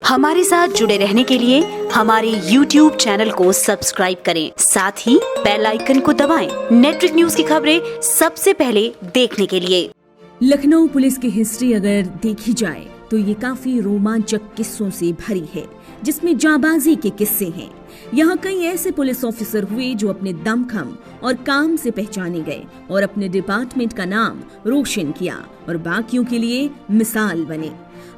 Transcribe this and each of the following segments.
हमारे साथ जुड़े रहने के लिए हमारे YouTube चैनल को सब्सक्राइब करें, साथ ही बेल आइकन को दबाएं। नेटवर्क न्यूज की खबरें सबसे पहले देखने के लिए। लखनऊ पुलिस की हिस्ट्री अगर देखी जाए तो ये काफी रोमांचक किस्सों से भरी है, जिसमें जाबाजी के किस्से हैं। यहाँ कई ऐसे पुलिस ऑफिसर हुए जो अपने दमखम और काम से पहचाने गए और अपने डिपार्टमेंट का नाम रोशन किया और बाकियों के लिए मिसाल बने।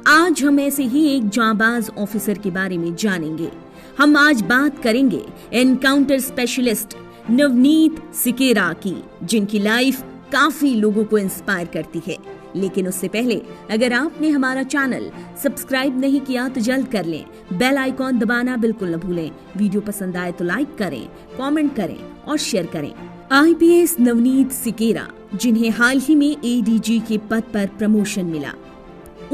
आज हम ऐसे ही एक जाबाज ऑफिसर के बारे में जानेंगे। हम आज बात करेंगे एनकाउंटर स्पेशलिस्ट नवनीत सिकेरा की, जिनकी लाइफ काफी लोगों को इंस्पायर करती है। लेकिन उससे पहले अगर आपने हमारा चैनल सब्सक्राइब नहीं किया तो जल्द कर लें, बेल आइकॉन दबाना बिल्कुल न भूलें। वीडियो पसंद आए तो लाइक करें, कमेंट करें और शेयर करें। आईपीएस नवनीत सिकेरा, जिन्हें हाल ही में एडीजी के पद पर प्रमोशन मिला,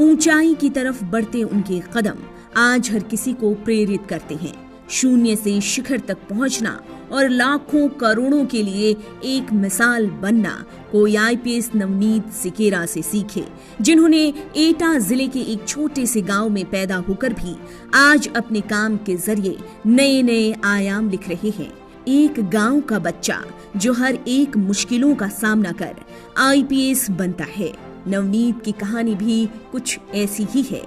ऊंचाई की तरफ बढ़ते उनके कदम आज हर किसी को प्रेरित करते हैं। शून्य से शिखर तक पहुंचना और लाखों करोड़ों के लिए एक मिसाल बनना कोई आईपीएस नवनीत सिकेरा से सीखे, जिन्होंने एटा जिले के एक छोटे से गांव में पैदा होकर भी आज अपने काम के जरिए नए नए आयाम लिख रहे हैं। एक गांव का बच्चा जो हर एक मुश्किलों का सामना कर आईपीएस बनता है। नवनीत की कहानी भी कुछ ऐसी ही है।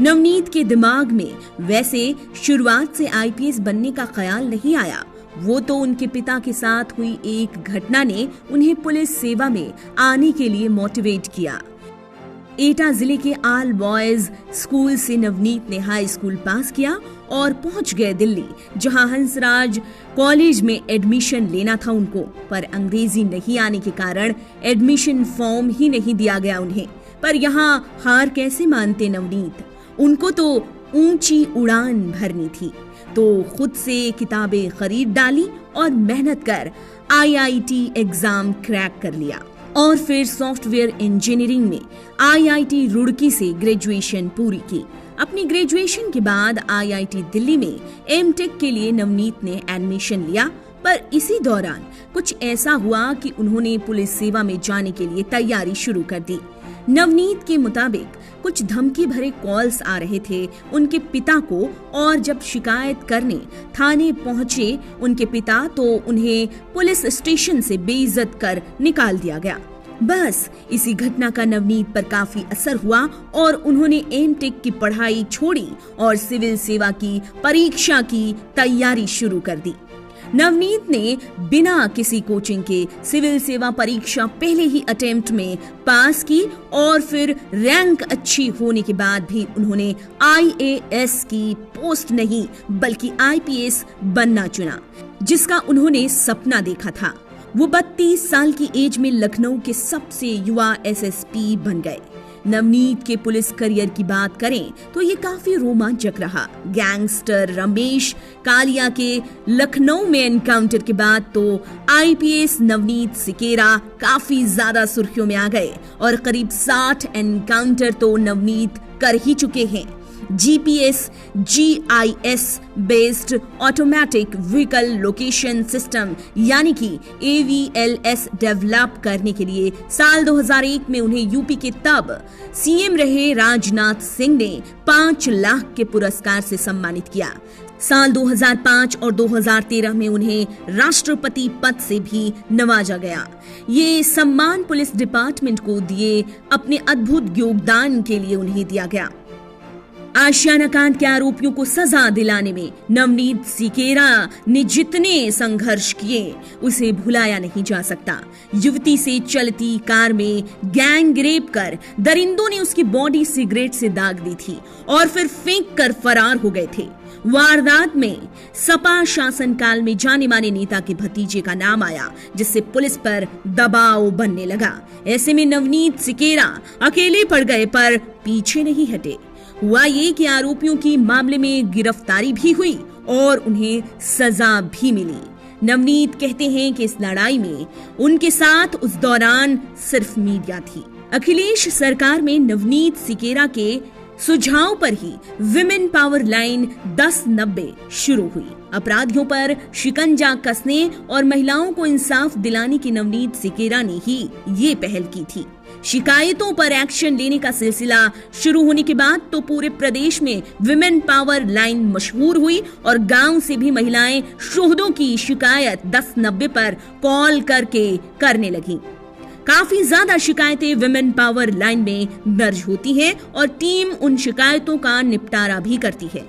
नवनीत के दिमाग में वैसे शुरुआत से आईपीएस बनने का ख्याल नहीं आया। वो तो उनके पिता के साथ हुई एक घटना ने उन्हें पुलिस सेवा में आने के लिए मोटिवेट किया। एटा जिले के आल बॉयज स्कूल से नवनीत ने हाई स्कूल पास किया और पहुंच गए दिल्ली, जहां हंसराज कॉलेज में एडमिशन लेना था उनको, पर अंग्रेजी नहीं आने के कारण एडमिशन फॉर्म ही नहीं दिया गया उन्हें। पर यहाँ हार कैसे मानते नवनीत? उनको तो ऊंची उड़ान भरनी थी, तो खुद से किताबें खरीद डाली और मेहनत कर आईआईटी एग्जाम क्रैक कर लिया और फिर सॉफ्टवेयर इंजीनियरिंग में आईआईटी रुड़की से ग्रेजुएशन पूरी की। अपनी ग्रेजुएशन के बाद आईआईटी दिल्ली में एमटेक के लिए नवनीत ने एडमिशन लिया, पर इसी दौरान कुछ ऐसा हुआ कि उन्होंने पुलिस सेवा में जाने के लिए तैयारी शुरू कर दी। नवनीत के मुताबिक कुछ धमकी भरे कॉल्स आ रहे थे उनके पिता को, और जब शिकायत करने थाने पहुंचे उनके पिता तो उन्हें पुलिस स्टेशन से बेइज्जत कर निकाल दिया गया। बस इसी घटना का नवनीत पर काफी असर हुआ और उन्होंने एमटेक की पढ़ाई छोड़ी और सिविल सेवा की परीक्षा की तैयारी शुरू कर दी। नवनीत ने बिना किसी कोचिंग के सिविल सेवा परीक्षा पहले ही अटेम्प्ट में पास की और फिर रैंक अच्छी होने के बाद भी उन्होंने आईएएस की पोस्ट नहीं बल्कि आईपीएस बनना चुना, जिसका उन्होंने सपना देखा था। वो 32 साल की एज में लखनऊ के सबसे युवा एसएसपी बन गए। नवनीत के पुलिस करियर की बात करें तो ये काफी रोमांचक रहा। गैंगस्टर रमेश कालिया के लखनऊ में एनकाउंटर के बाद तो आईपीएस नवनीत सिकेरा काफी ज्यादा सुर्खियों में आ गए और करीब 60 एनकाउंटर तो नवनीत कर ही चुके हैं। GPS GIS based automatic vehicle location system यानी कि एवीएलएस डेवलप करने के लिए साल 2001 में उन्हें यूपी के तब सीएम रहे राजनाथ सिंह ने 5 लाख के पुरस्कार से सम्मानित किया। साल 2005 और 2013 में उन्हें राष्ट्रपति पद से भी नवाजा गया। ये सम्मान पुलिस डिपार्टमेंट को दिए अपने अद्भुत योगदान के लिए उन्हें दिया गया। आशियाना कांड के आरोपियों को सजा दिलाने में नवनीत सिकेरा ने जितने संघर्ष किए उसे भुलाया नहीं जा सकता। युवती से चलती कार में गैंग रेप कर दरिंदों ने उसकी बॉडी सिगरेट से दाग दी थी और फिर फेंक कर फरार हो गए थे। वारदात में सपा शासनकाल में जाने माने नेता के भतीजे का नाम आया, जिससे पुलिस पर दबाव बनने लगा। ऐसे में नवनीत सिकेरा अकेले पड़ गए पर पीछे नहीं हटे। हुआ ये कि आरोपियों की मामले में गिरफ्तारी भी हुई और उन्हें सजा भी मिली। नवनीत कहते हैं कि इस लड़ाई में उनके साथ उस दौरान सिर्फ मीडिया थी। अखिलेश सरकार में नवनीत सिकेरा के सुझाव पर ही विमेन पावर लाइन 1090 शुरू हुई। अपराधियों पर शिकंजा कसने और महिलाओं को इंसाफ दिलाने की नवनीत सिकेरा ने ही ये पहल की थी। शिकायतों पर एक्शन लेने का सिलसिला शुरू होने के बाद तो पूरे प्रदेश में विमेन पावर लाइन मशहूर हुई और गांव से भी महिलाएं शोहदों की शिकायत 1090 पर कॉल करके करने लगी। काफी ज्यादा शिकायतें विमेन पावर लाइन में दर्ज होती हैं और टीम उन शिकायतों का निपटारा भी करती है।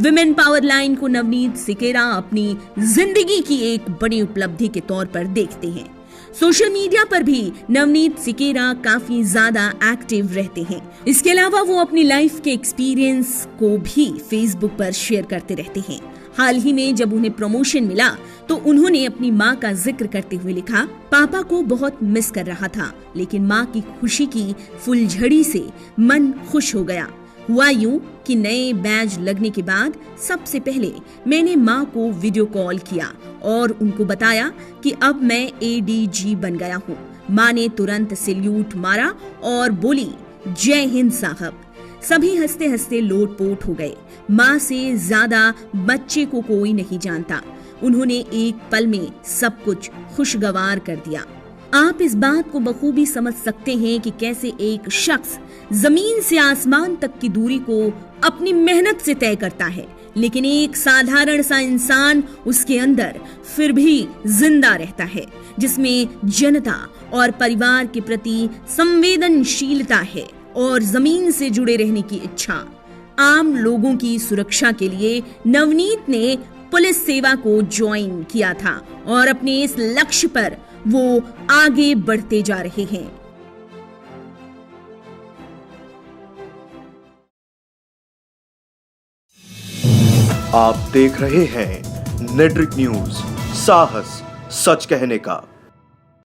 विमेन पावर लाइन को नवनीत सिकेरा अपनी जिंदगी की एक बड़ी उपलब्धि के तौर पर देखते हैं। सोशल मीडिया पर भी नवनीत सिकेरा काफी ज्यादा एक्टिव रहते हैं। इसके अलावा वो अपनी लाइफ के एक्सपीरियंस को भी फेसबुक पर शेयर करते रहते हैं। हाल ही में जब उन्हें प्रमोशन मिला तो उन्होंने अपनी मां का जिक्र करते हुए लिखा, पापा को बहुत मिस कर रहा था, लेकिन मां की खुशी की फुलझड़ी से मन खुश हो गया। हुआ यूं कि नए बैज लगने के बाद सबसे पहले मैंने मां को वीडियो कॉल किया और उनको बताया कि अब मैं एडीजी बन गया हूँ। मां ने तुरंत सैल्यूट मारा और बोली, जय हिंद साहब। सभी हंसते हंसते लोटपोट हो गए। मां से ज्यादा बच्चे को कोई नहीं जानता। उन्होंने एक पल में सब कुछ खुशगवार कर दिया। आप इस बात को बखूबी समझ सकते हैं कि कैसे एक शख्स जमीन से आसमान तक की दूरी को अपनी मेहनत से तय करता है, लेकिन एक साधारण सा इंसान उसके अंदर फिर भी जिंदा रहता है, जिसमें जनता और परिवार के प्रति संवेदनशीलता है और जमीन से जुड़े रहने की इच्छा। आम लोगों की सुरक्षा के लिए नवनीत ने पुलिस सेवा को ज्वाइन किया था और अपने इस लक्ष्य पर वो आगे बढ़ते जा रहे हैं। आप देख रहे हैं नेट्रिक न्यूज, साहस सच कहने का।